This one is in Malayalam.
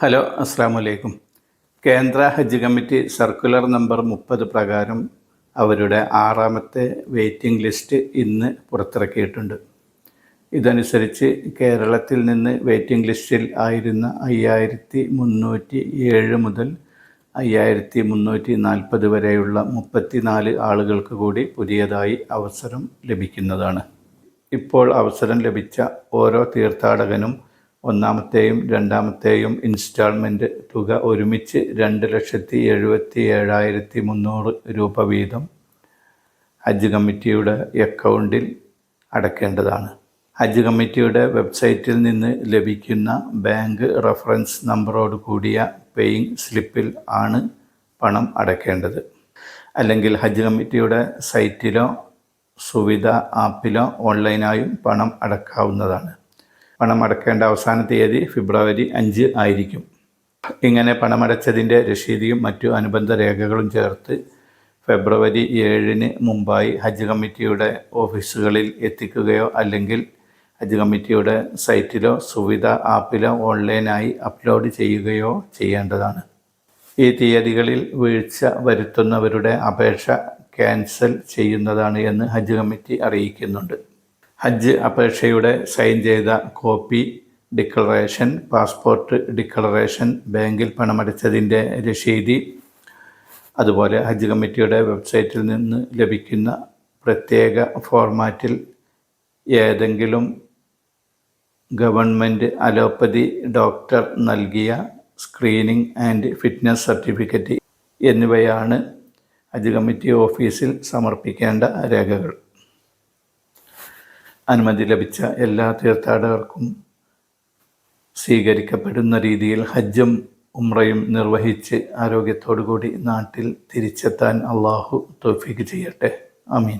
ഹലോ, അസ്സാം വലൈക്കും. കേന്ദ്ര ഹജ്ജ് കമ്മിറ്റി സർക്കുലർ നമ്പർ 30 പ്രകാരം അവരുടെ 6ാമത്തെ വെയിറ്റിംഗ് ലിസ്റ്റ് ഇന്ന് പുറത്തിറക്കിയിട്ടുണ്ട്. ഇതനുസരിച്ച് കേരളത്തിൽ നിന്ന് വെയിറ്റിംഗ് ലിസ്റ്റിൽ ആയിരുന്ന 5307 മുതൽ 5340 വരെയുള്ള 34 ആളുകൾക്ക് കൂടി പുതിയതായി അവസരം ലഭിക്കുന്നതാണ്. ഇപ്പോൾ അവസരം ലഭിച്ച ഓരോ തീർത്ഥാടകനും ഒന്നാമത്തെയും രണ്ടാമത്തെയും ഇൻസ്റ്റാൾമെൻറ്റ് തുക ഒരുമിച്ച് 2,77,300 രൂപ വീതം ഹജ്ജ് കമ്മിറ്റിയുടെ അക്കൗണ്ടിൽ അടയ്ക്കേണ്ടതാണ്. ഹജ്ജ് കമ്മിറ്റിയുടെ വെബ്സൈറ്റിൽ നിന്ന് ലഭിക്കുന്ന ബാങ്ക് റഫറൻസ് നമ്പറോട് കൂടിയ പേയിങ് സ്ലിപ്പിൽ ആണ് പണം അടയ്ക്കേണ്ടത്. അല്ലെങ്കിൽ ഹജ്ജ് കമ്മിറ്റിയുടെ സൈറ്റിലോ സുവിധ ആപ്പിലോ ഓൺലൈനായും പണം അടയ്ക്കാവുന്നതാണ്. പണം അടയ്ക്കേണ്ട അവസാന തീയതി ഫെബ്രുവരി 5 ആയിരിക്കും. ഇങ്ങനെ പണമടച്ചതിൻ്റെ രസീതിയും മറ്റു അനുബന്ധ രേഖകളും ചേർത്ത് ഫെബ്രുവരി 7 മുമ്പായി ഹജ്ജ് കമ്മിറ്റിയുടെ ഓഫീസുകളിൽ എത്തിക്കുകയോ അല്ലെങ്കിൽ ഹജ്ജ് കമ്മിറ്റിയുടെ സൈറ്റിലോ സുവിധ ആപ്പിലോ ഓൺലൈനായി അപ്ലോഡ് ചെയ്യുകയോ ചെയ്യേണ്ടതാണ്. ഈ തീയതികളിൽ വീഴ്ച വരുത്തുന്നവരുടെ അപേക്ഷ ക്യാൻസൽ ചെയ്യുന്നതാണ് എന്ന് ഹജ്ജ് കമ്മിറ്റി അറിയിക്കുന്നുണ്ട്. ഹജ്ജ് അപേക്ഷയുടെ സൈൻ ചെയ്ത കോപ്പി, ഡിക്ലറേഷൻ, പാസ്പോർട്ട് ഡിക്ലറേഷൻ, ബാങ്കിൽ പണമടച്ചതിൻ്റെ രസീതി, അതുപോലെ ഹജ്ജ് കമ്മിറ്റിയുടെ വെബ്സൈറ്റിൽ നിന്ന് ലഭിക്കുന്ന പ്രത്യേക ഫോർമാറ്റിൽ ഏതെങ്കിലും ഗവൺമെൻറ് അലോപ്പതി ഡോക്ടർ നൽകിയ സ്ക്രീനിംഗ് ആൻഡ് ഫിറ്റ്നസ് സർട്ടിഫിക്കറ്റ് എന്നിവയാണ് ഹജ്ജ് കമ്മിറ്റി ഓഫീസിൽ സമർപ്പിക്കേണ്ട രേഖകൾ. അനുമതി ലഭിച്ച എല്ലാ തീർത്ഥാടകർക്കും സ്വീകരിക്കപ്പെടുന്ന രീതിയിൽ ഹജ്ജും ഉംറയും നിർവഹിച്ച് ആരോഗ്യത്തോടു കൂടി നാട്ടിൽ തിരിച്ചെത്താൻ അള്ളാഹു തൗഫീഖ് ചെയ്യട്ടെ. ആമീൻ.